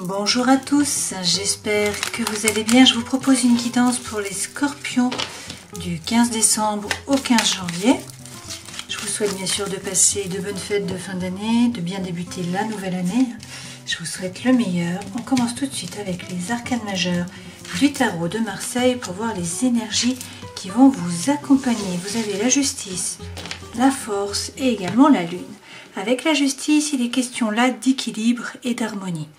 Bonjour à tous, j'espère que vous allez bien. Je vous propose une guidance pour les scorpions du 15 décembre au 15 janvier. Je vous souhaite bien sûr de passer de bonnes fêtes de fin d'année, de bien débuter la nouvelle année. Je vous souhaite le meilleur. On commence tout de suite avec les arcanes majeurs du tarot de Marseille pour voir les énergies qui vont vous accompagner. Vous avez la justice, la force et également la lune. Avec la justice, il est question là d'équilibre et d'harmonie.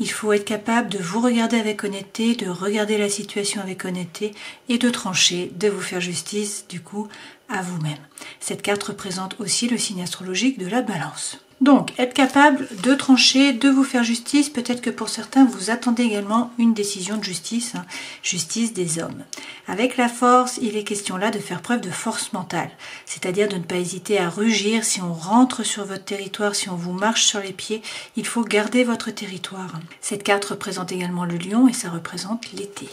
Il faut être capable de vous regarder avec honnêteté, de regarder la situation avec honnêteté et de trancher, de vous faire justice du coup à vous-même. Cette carte représente aussi le signe astrologique de la balance. Donc, être capable de trancher, de vous faire justice, peut-être que pour certains, vous attendez également une décision de justice, justice des hommes. Avec la force, il est question là de faire preuve de force mentale, c'est-à-dire de ne pas hésiter à rugir si on rentre sur votre territoire, si on vous marche sur les pieds, il faut garder votre territoire. Cette carte représente également le lion et ça représente l'été.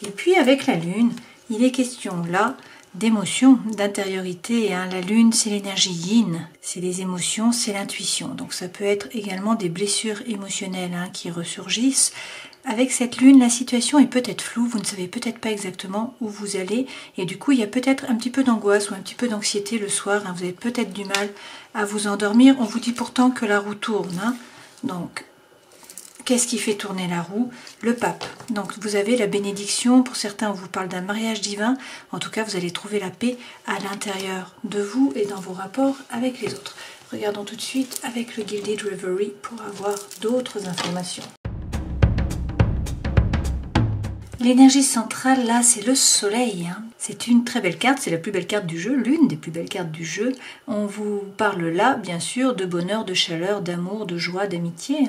Et puis avec la lune, il est question là d'émotion, d'intériorité. La lune, c'est l'énergie yin, c'est les émotions, c'est l'intuition. Donc ça peut être également des blessures émotionnelles qui ressurgissent. Avec cette lune, la situation est peut-être floue, vous ne savez peut-être pas exactement où vous allez et du coup il y a peut-être un petit peu d'angoisse ou un petit peu d'anxiété le soir. Vous avez peut-être du mal à vous endormir. On vous dit pourtant que la roue tourne. Donc qu'est-ce qui fait tourner la roue? Le pape. Donc vous avez la bénédiction, pour certains on vous parle d'un mariage divin, en tout cas vous allez trouver la paix à l'intérieur de vous et dans vos rapports avec les autres. Regardons tout de suite avec le Gilded Reverie pour avoir d'autres informations. L'énergie centrale là c'est le soleil. C'est une très belle carte, c'est la plus belle carte du jeu, l'une des plus belles cartes du jeu. On vous parle là, bien sûr, de bonheur, de chaleur, d'amour, de joie, d'amitié,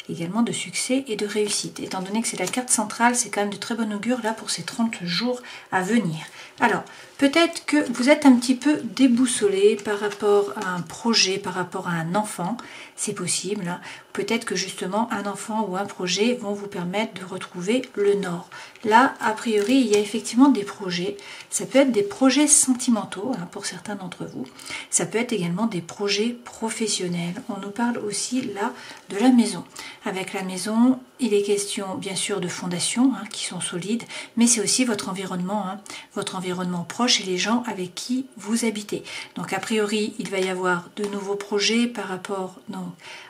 également de succès et de réussite. Étant donné que c'est la carte centrale, c'est quand même de très bon augure là pour ces 30 jours à venir. Alors, peut-être que vous êtes un petit peu déboussolé par rapport à un projet, par rapport à un enfant, c'est possible. Peut-être que justement un enfant ou un projet vont vous permettre de retrouver le nord. Là, a priori, il y a effectivement des projets. Ça peut être des projets sentimentaux pour certains d'entre vous. Ça peut être également des projets professionnels. On nous parle aussi là de la maison. Avec la maison, il est question bien sûr de fondations qui sont solides, mais c'est aussi votre environnement proche et les gens avec qui vous habitez. Donc a priori, il va y avoir de nouveaux projets par rapport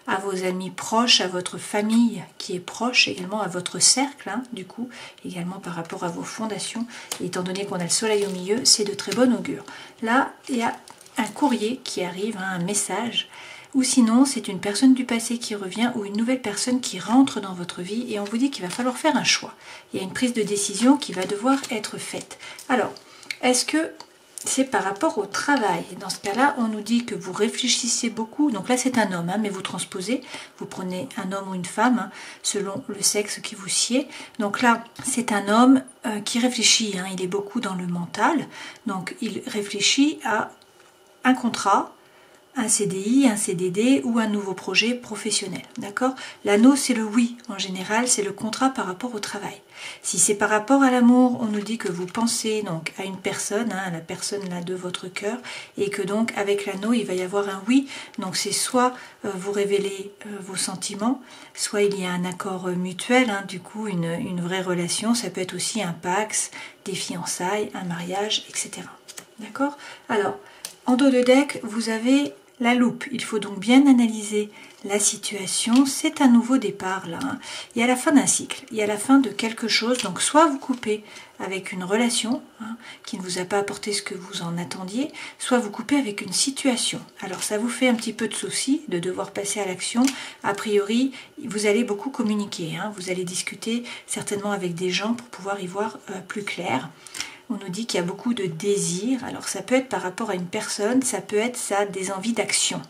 à vos amis proches, à votre famille qui est proche, également à votre cercle, du coup, également par rapport à vos fondations. Et étant donné qu'on a le soleil au milieu, c'est de très bon augure. Là, il y a un courrier qui arrive, un message, ou sinon c'est une personne du passé qui revient ou une nouvelle personne qui rentre dans votre vie et on vous dit qu'il va falloir faire un choix. Il y a une prise de décision qui va devoir être faite. Alors, est-ce que c'est par rapport au travail? Dans ce cas-là, on nous dit que vous réfléchissez beaucoup. Donc là, c'est un homme, mais vous transposez. Vous prenez un homme ou une femme, selon le sexe qui vous sied. Donc là, c'est un homme qui réfléchit. Il est beaucoup dans le mental. Donc, il réfléchit à un contrat, un CDI, un CDD ou un nouveau projet professionnel. D'accord? L'anneau, c'est le oui. En général, c'est le contrat par rapport au travail. Si c'est par rapport à l'amour, on nous dit que vous pensez donc à une personne, à la personne là de votre cœur, et que donc avec l'anneau, il va y avoir un oui. Donc c'est soit vous révélez vos sentiments, soit il y a un accord mutuel, du coup une vraie relation. Ça peut être aussi un pax, des fiançailles, un mariage, etc. D'accord? Alors, en dos de deck, vous avez la loupe. Il faut donc bien analyser la situation. C'est un nouveau départ là. Il y a la fin d'un cycle, il y a la fin de quelque chose. Donc soit vous coupez avec une relation qui ne vous a pas apporté ce que vous en attendiez, soit vous coupez avec une situation. Alors ça vous fait un petit peu de souci de devoir passer à l'action. A priori, vous allez beaucoup communiquer. Vous allez discuter certainement avec des gens pour pouvoir y voir plus clair. On nous dit qu'il y a beaucoup de désirs. Alors ça peut être par rapport à une personne, ça peut être ça, des envies d'action.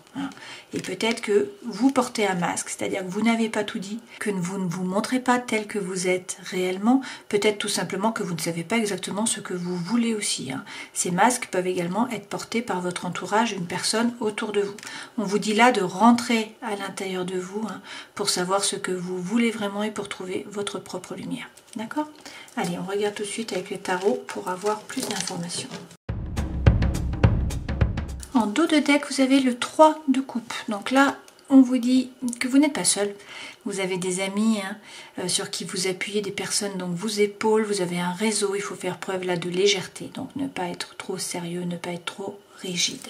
Et peut-être que vous portez un masque, c'est-à-dire que vous n'avez pas tout dit, que vous ne vous montrez pas tel que vous êtes réellement. Peut-être tout simplement que vous ne savez pas exactement ce que vous voulez aussi. Ces masques peuvent également être portés par votre entourage, une personne autour de vous. On vous dit là de rentrer à l'intérieur de vous pour savoir ce que vous voulez vraiment et pour trouver votre propre lumière. D'accord? Allez, on regarde tout de suite avec les tarots pour avoir plus d'informations. En dos de deck, vous avez le 3 de coupe. Donc là, on vous dit que vous n'êtes pas seul. vous avez des amis sur qui vous appuyez, des personnes donc vous épaulent, vous avez un réseau, il faut faire preuve là de légèreté, donc ne pas être trop sérieux, ne pas être trop rigide.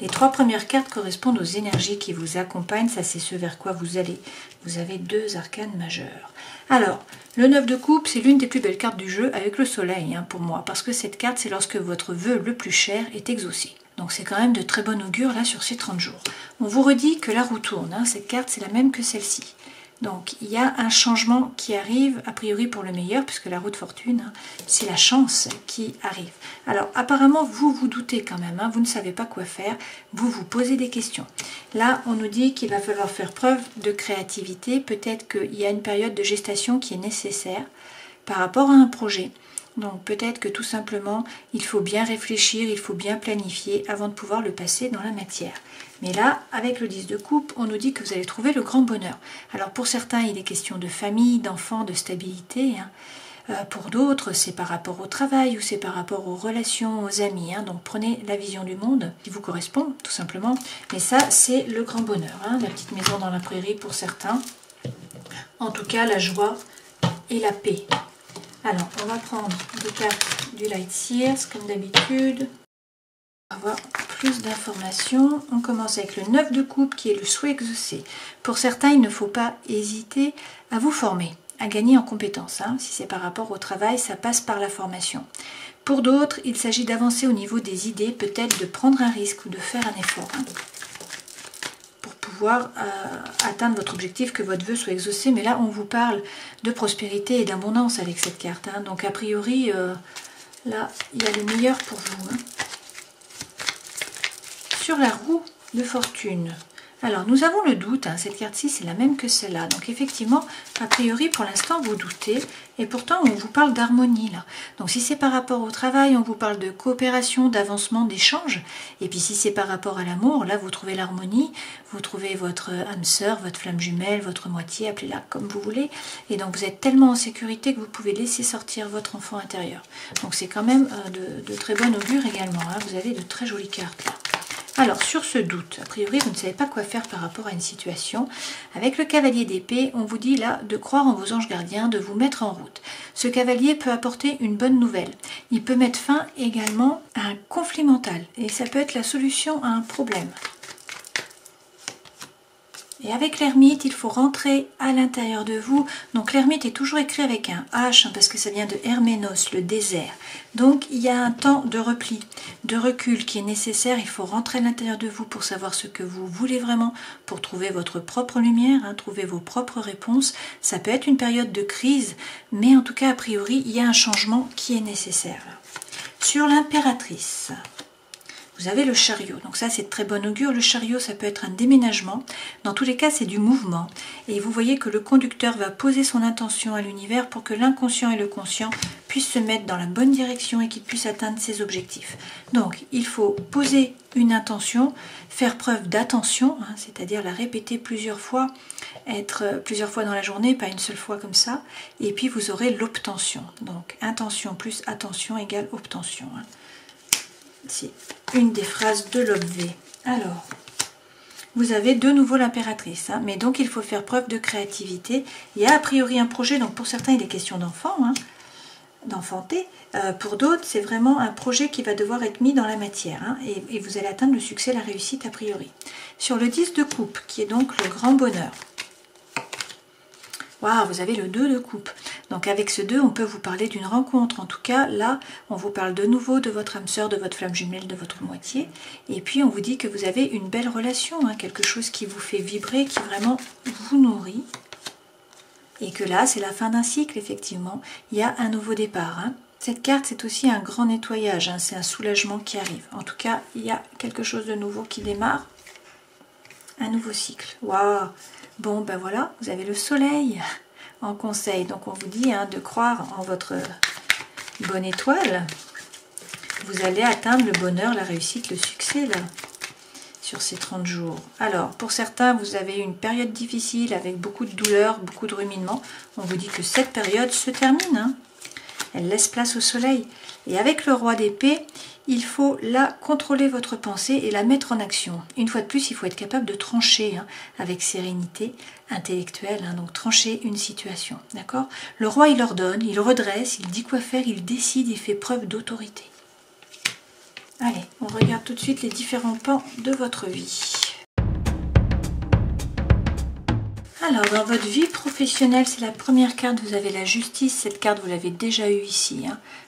Les 3 premières cartes correspondent aux énergies qui vous accompagnent, ça c'est ce vers quoi vous allez. Vous avez 2 arcanes majeurs. Alors, le 9 de coupe, c'est l'une des plus belles cartes du jeu avec le soleil pour moi, parce que cette carte, c'est lorsque votre vœu le plus cher est exaucé. Donc c'est quand même de très bon augure là sur ces 30 jours. On vous redit que la roue tourne, cette carte c'est la même que celle-ci. Donc il y a un changement qui arrive, a priori pour le meilleur, puisque la roue de fortune, c'est la chance qui arrive. Alors apparemment vous vous doutez quand même, vous ne savez pas quoi faire, vous vous posez des questions. Là on nous dit qu'il va falloir faire preuve de créativité, peut-être qu'il y a une période de gestation qui est nécessaire par rapport à un projet. Donc peut-être que tout simplement, il faut bien réfléchir, il faut bien planifier avant de pouvoir le passer dans la matière. Mais là, avec le 10 de coupe, on nous dit que vous allez trouver le grand bonheur. Alors pour certains, il est question de famille, d'enfants, de stabilité. Pour d'autres, c'est par rapport au travail ou c'est par rapport aux relations, aux amis. Donc prenez la vision du monde qui vous correspond, tout simplement. Mais ça, c'est le grand bonheur. La petite maison dans la prairie pour certains. En tout cas, la joie et la paix. Alors, on va prendre des cartes du Light Seers, comme d'habitude. On va avoir plus d'informations. On commence avec le 9 de coupe, qui est le souhait exaucé. Pour certains, il ne faut pas hésiter à vous former, à gagner en compétences. Si c'est par rapport au travail, ça passe par la formation. Pour d'autres, il s'agit d'avancer au niveau des idées, peut-être de prendre un risque ou de faire un effort. Pour pouvoir atteindre votre objectif, que votre vœu soit exaucé. Mais là, on vous parle de prospérité et d'abondance avec cette carte. Donc, a priori, là, il y a le meilleur pour vous. Sur la roue de fortune. Alors, nous avons le doute. Cette carte-ci, c'est la même que celle-là. Donc, effectivement, a priori, pour l'instant, vous doutez. Et pourtant, on vous parle d'harmonie, là. Donc, si c'est par rapport au travail, on vous parle de coopération, d'avancement, d'échange. Et puis, si c'est par rapport à l'amour, là, vous trouvez l'harmonie. Vous trouvez votre âme sœur, votre flamme jumelle, votre moitié, appelez-la comme vous voulez. Et donc, vous êtes tellement en sécurité que vous pouvez laisser sortir votre enfant intérieur. Donc, c'est quand même de très bon augure également. Vous avez de très jolies cartes, là. Alors, sur ce doute, a priori, vous ne savez pas quoi faire par rapport à une situation. Avec le cavalier d'épée, on vous dit là de croire en vos anges gardiens, de vous mettre en route. Ce cavalier peut apporter une bonne nouvelle. Il peut mettre fin également à un conflit mental. Et ça peut être la solution à un problème. Et avec l'ermite, il faut rentrer à l'intérieur de vous. Donc l'ermite est toujours écrit avec un H, parce que ça vient de Herménos, le désert. Donc il y a un temps de repli, de recul qui est nécessaire. Il faut rentrer à l'intérieur de vous pour savoir ce que vous voulez vraiment, pour trouver votre propre lumière, trouver vos propres réponses. Ça peut être une période de crise, mais en tout cas, a priori, il y a un changement qui est nécessaire. Sur l'impératrice, vous avez le chariot, donc ça c'est de très bon augure. Le chariot, ça peut être un déménagement. Dans tous les cas, c'est du mouvement. Et vous voyez que le conducteur va poser son intention à l'univers pour que l'inconscient et le conscient puissent se mettre dans la bonne direction et qu'il puisse atteindre ses objectifs. Donc, il faut poser une intention, faire preuve d'attention, c'est-à-dire la répéter plusieurs fois, être plusieurs fois dans la journée, pas une seule fois comme ça. Et puis, vous aurez l'obtention. Donc, intention plus attention égale obtention. C'est une des phrases de l'objet. Alors, vous avez de nouveau l'impératrice, mais donc il faut faire preuve de créativité. Il y a a priori un projet, donc pour certains il est question d'enfant, d'enfanter. Pour d'autres, c'est vraiment un projet qui va devoir être mis dans la matière, et vous allez atteindre le succès, la réussite a priori. Sur le 10 de coupe, qui est donc le grand bonheur. Waouh, vous avez le 2 de coupe. Donc avec ce 2, on peut vous parler d'une rencontre. En tout cas, là, on vous parle de nouveau de votre âme sœur, de votre flamme jumelle, de votre moitié. Et puis, on vous dit que vous avez une belle relation, quelque chose qui vous fait vibrer, qui vraiment vous nourrit. Et que là, c'est la fin d'un cycle, effectivement. Il y a un nouveau départ. Cette carte, c'est aussi un grand nettoyage. C'est un soulagement qui arrive. En tout cas, il y a quelque chose de nouveau qui démarre. Un nouveau cycle. Waouh! Bon, ben voilà, vous avez le soleil en conseil. Donc, on vous dit de croire en votre bonne étoile. Vous allez atteindre le bonheur, la réussite, le succès, là, sur ces 30 jours. Alors, pour certains, vous avez une période difficile avec beaucoup de douleurs, beaucoup de ruminements. On vous dit que cette période se termine. elle laisse place au soleil. Et avec le roi d'épée, il faut là contrôler votre pensée et la mettre en action. Une fois de plus, il faut être capable de trancher avec sérénité intellectuelle, donc trancher une situation. D'accord? Le roi, il ordonne, il redresse, il dit quoi faire, il décide, il fait preuve d'autorité. Allez, on regarde tout de suite les différents pans de votre vie. Alors, dans votre vie professionnelle, c'est la première carte, vous avez la justice. Cette carte, vous l'avez déjà eue ici.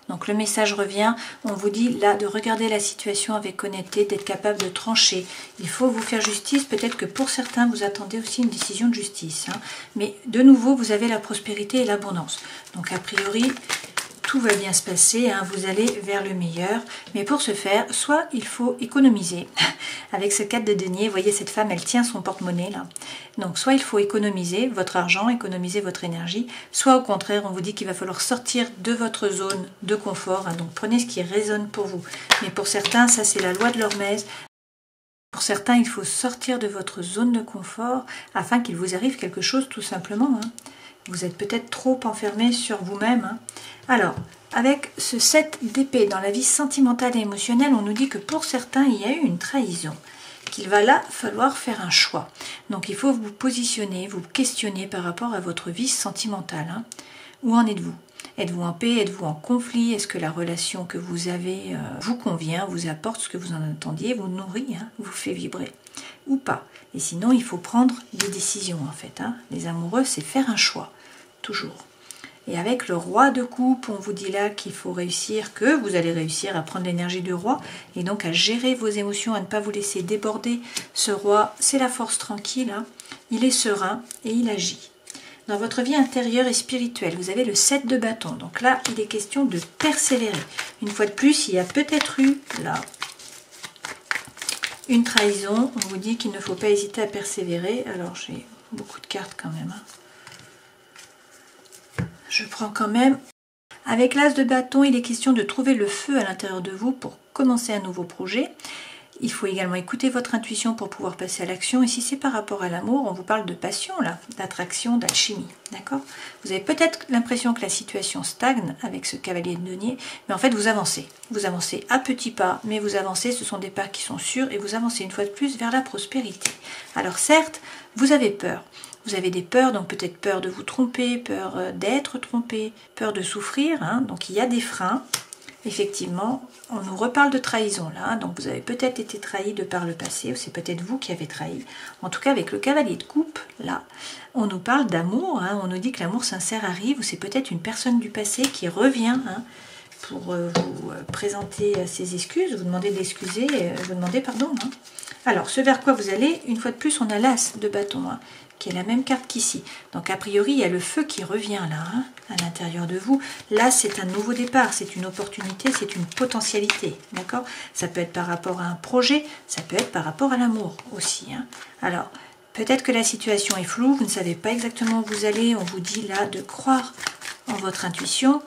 Donc, le message revient. On vous dit là de regarder la situation avec honnêteté, d'être capable de trancher. Il faut vous faire justice. Peut-être que pour certains, vous attendez aussi une décision de justice. Mais de nouveau, vous avez la prospérité et l'abondance. Donc, a priori, tout va bien se passer, vous allez vers le meilleur. Mais pour ce faire, soit il faut économiser. Avec ce 4 de denier, vous voyez cette femme, elle tient son porte-monnaie là. Donc soit il faut économiser votre argent, économiser votre énergie, soit au contraire, on vous dit qu'il va falloir sortir de votre zone de confort. Donc prenez ce qui résonne pour vous. Mais pour certains, ça c'est la loi de l'Hormèse. Pour certains, il faut sortir de votre zone de confort afin qu'il vous arrive quelque chose tout simplement. Vous êtes peut-être trop enfermé sur vous-même. Alors, avec ce 7 d'épée dans la vie sentimentale et émotionnelle, on nous dit que pour certains, il y a eu une trahison, qu'il va là falloir faire un choix. Donc, il faut vous positionner, vous questionner par rapport à votre vie sentimentale. Où en êtes-vous? Êtes-vous en paix? Êtes-vous en conflit? Est-ce que la relation que vous avez vous convient, vous apporte ce que vous en attendiez, vous nourrit, vous fait vibrer? Ou pas? Et sinon, il faut prendre des décisions en fait. Les amoureux, c'est faire un choix, toujours. Et avec le roi de coupe, on vous dit là qu'il faut réussir, que vous allez réussir à prendre l'énergie du roi et donc à gérer vos émotions, à ne pas vous laisser déborder. Ce roi, c'est la force tranquille, il est serein et il agit. Dans votre vie intérieure et spirituelle, vous avez le 7 de bâton. Donc là, il est question de persévérer. Une fois de plus, il y a peut-être eu là une trahison. On vous dit qu'il ne faut pas hésiter à persévérer. Alors j'ai beaucoup de cartes quand même. Je prends quand même. Avec l'as de bâton, il est question de trouver le feu à l'intérieur de vous pour commencer un nouveau projet. Il faut également écouter votre intuition pour pouvoir passer à l'action. Et si c'est par rapport à l'amour, on vous parle de passion, là, d'attraction, d'alchimie. D'accord? Vous avez peut-être l'impression que la situation stagne avec ce cavalier de denier, mais en fait, vous avancez. Vous avancez à petits pas, mais vous avancez, ce sont des pas qui sont sûrs, et vous avancez une fois de plus vers la prospérité. Alors certes, vous avez peur. Vous avez des peurs, donc peut-être peur de vous tromper, peur d'être trompé, peur de souffrir. Donc il y a des freins. Effectivement, on nous reparle de trahison là, donc vous avez peut-être été trahi de par le passé, ou c'est peut-être vous qui avez trahi. En tout cas, avec le cavalier de coupe, là, on nous parle d'amour, on nous dit que l'amour sincère arrive, ou c'est peut-être une personne du passé qui revient pour vous présenter ses excuses, vous demander d'excuser, vous demander pardon. Alors, ce vers quoi vous allez, une fois de plus, on a l'as de bâton, qui est la même carte qu'ici. Donc a priori, il y a le feu qui revient là, à l'intérieur de vous. Là, c'est un nouveau départ, c'est une opportunité, c'est une potentialité, d'accord? Ça peut être par rapport à un projet, ça peut être par rapport à l'amour aussi. Alors, peut-être que la situation est floue, vous ne savez pas exactement où vous allez, on vous dit là de croire en votre intuition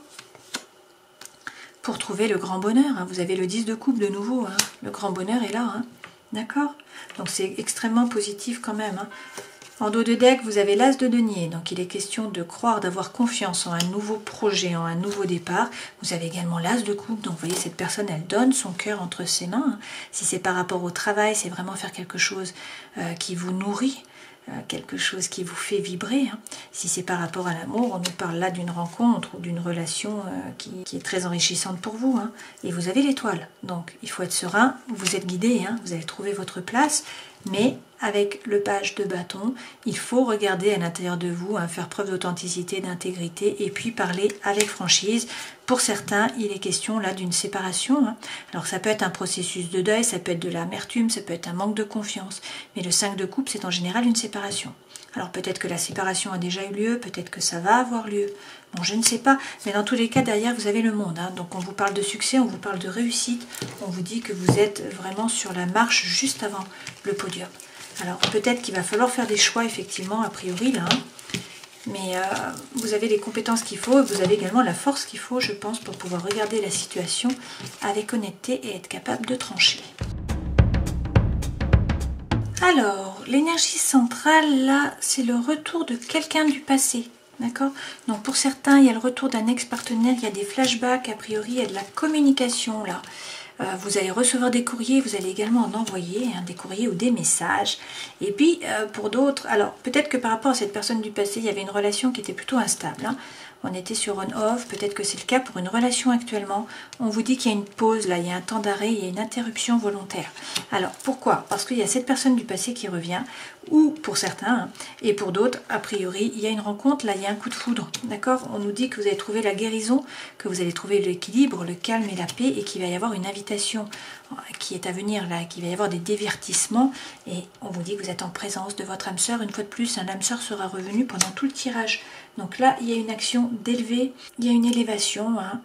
pour trouver le grand bonheur. Vous avez le 10 de coupe de nouveau, le grand bonheur est là, d'accord? Donc c'est extrêmement positif quand même. En dos de deck, vous avez l'as de denier, donc il est question de croire, d'avoir confiance en un nouveau projet, en un nouveau départ. Vous avez également l'as de coupe, donc vous voyez, cette personne, elle donne son cœur entre ses mains. Si c'est par rapport au travail, c'est vraiment faire quelque chose qui vous nourrit, quelque chose qui vous fait vibrer. Si c'est par rapport à l'amour, on nous parle là d'une rencontre ou d'une relation qui est très enrichissante pour vous. Et vous avez l'étoile, donc il faut être serein, vous êtes guidé, vous allez trouver votre place, mais avec le page de bâton, il faut regarder à l'intérieur de vous, faire preuve d'authenticité, d'intégrité et puis parler avec franchise. Pour certains, il est question là d'une séparation. Alors ça peut être un processus de deuil, ça peut être de l'amertume, ça peut être un manque de confiance. Mais le 5 de coupe, c'est en général une séparation. Alors peut-être que la séparation a déjà eu lieu, peut-être que ça va avoir lieu. Bon, je ne sais pas, mais dans tous les cas, derrière, vous avez le monde. Donc on vous parle de succès, on vous parle de réussite, on vous dit que vous êtes vraiment sur la marche juste avant le podium. Alors peut-être qu'il va falloir faire des choix, effectivement, a priori, là. Mais vous avez les compétences qu'il faut, et vous avez également la force qu'il faut, je pense, pour pouvoir regarder la situation avec honnêteté et être capable de trancher. Alors, l'énergie centrale, là, c'est le retour de quelqu'un du passé. D'accord? Donc pour certains, il y a le retour d'un ex-partenaire, il y a des flashbacks, a priori, il y a de la communication là. Vous allez recevoir des courriers, vous allez également en envoyer, hein, des courriers ou des messages. Et puis pour d'autres, alors peut-être que par rapport à cette personne du passé, il y avait une relation qui était plutôt instable. Hein. On était sur on-off, peut-être que c'est le cas pour une relation actuellement. On vous dit qu'il y a une pause là, il y a un temps d'arrêt, il y a une interruption volontaire. Alors pourquoi? Parce qu'il y a cette personne du passé qui revient, ou pour certains, hein, et pour d'autres, a priori, il y a une rencontre, là il y a un coup de foudre. D'accord? On nous dit que vous allez trouver la guérison, que vous allez trouver l'équilibre, le calme et la paix, et qu'il va y avoir une invitation qui est à venir là, qu'il va y avoir des divertissements, et on vous dit que vous êtes en présence de votre âme sœur. Une fois de plus, un âme sœur sera revenu pendant tout le tirage. Donc là, il y a une action d'élever, il y a une élévation, hein.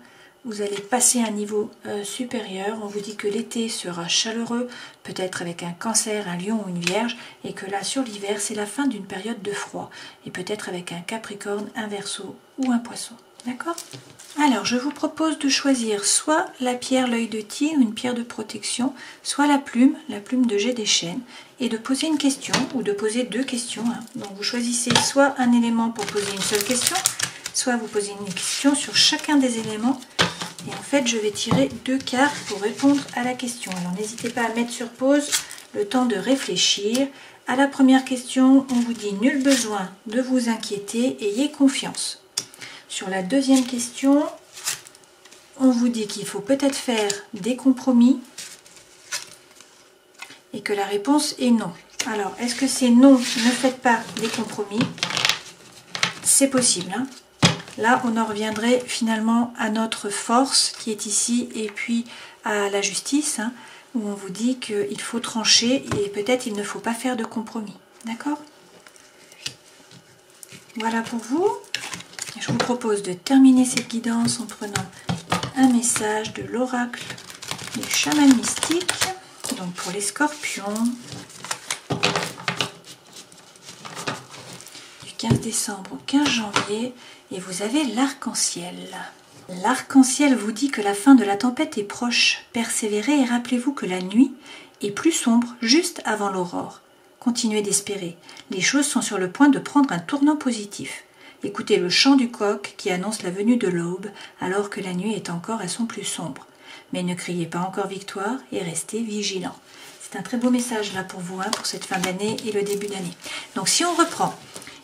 Vous allez passer à un niveau supérieur. On vous dit que l'été sera chaleureux, peut-être avec un cancer, un lion ou une vierge, et que là, sur l'hiver, c'est la fin d'une période de froid, et peut-être avec un capricorne, un verseau ou un poisson. D'accord? Alors, je vous propose de choisir soit la pierre l'œil de tigre, une pierre de protection, soit la plume de jet des chênes, et de poser une question, ou de poser deux questions. Hein. Donc, vous choisissez soit un élément pour poser une seule question, soit vous posez une question sur chacun des éléments. Et en fait, je vais tirer deux cartes pour répondre à la question. Alors, n'hésitez pas à mettre sur pause le temps de réfléchir. À la première question, on vous dit « Nul besoin de vous inquiéter, ayez confiance ». Sur la deuxième question, on vous dit qu'il faut peut-être faire des compromis et que la réponse est non. Alors, est-ce que c'est non, ne faites pas des compromis? C'est possible, hein. Là, on en reviendrait finalement à notre force qui est ici et puis à la justice, hein, où on vous dit qu'il faut trancher et peut-être il ne faut pas faire de compromis. D'accord? Voilà pour vous. Je vous propose de terminer cette guidance en prenant un message de l'oracle du chaman mystique, donc pour les scorpions, du 15 décembre au 15 janvier, et vous avez l'arc-en-ciel. L'arc-en-ciel vous dit que la fin de la tempête est proche. Persévérez et rappelez-vous que la nuit est plus sombre juste avant l'aurore. Continuez d'espérer. Les choses sont sur le point de prendre un tournant positif. Écoutez le chant du coq qui annonce la venue de l'aube alors que la nuit est encore à son plus sombre. Mais ne criez pas encore victoire et restez vigilants. C'est un très beau message là pour vous, hein, pour cette fin d'année et le début d'année. Donc si on reprend,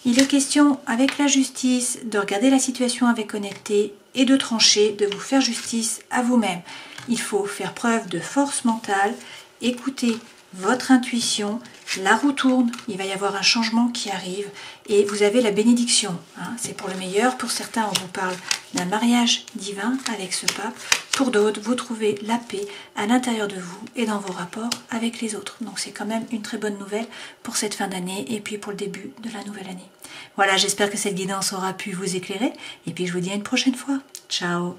il est question avec la justice de regarder la situation avec honnêteté et de trancher, de vous faire justice à vous-même. Il faut faire preuve de force mentale, écouter votre intuition, la roue tourne, il va y avoir un changement qui arrive et vous avez la bénédiction, hein, c'est pour le meilleur. Pour certains, on vous parle d'un mariage divin avec ce pape. Pour d'autres, vous trouvez la paix à l'intérieur de vous et dans vos rapports avec les autres. Donc c'est quand même une très bonne nouvelle pour cette fin d'année et puis pour le début de la nouvelle année. Voilà, j'espère que cette guidance aura pu vous éclairer et puis je vous dis à une prochaine fois. Ciao!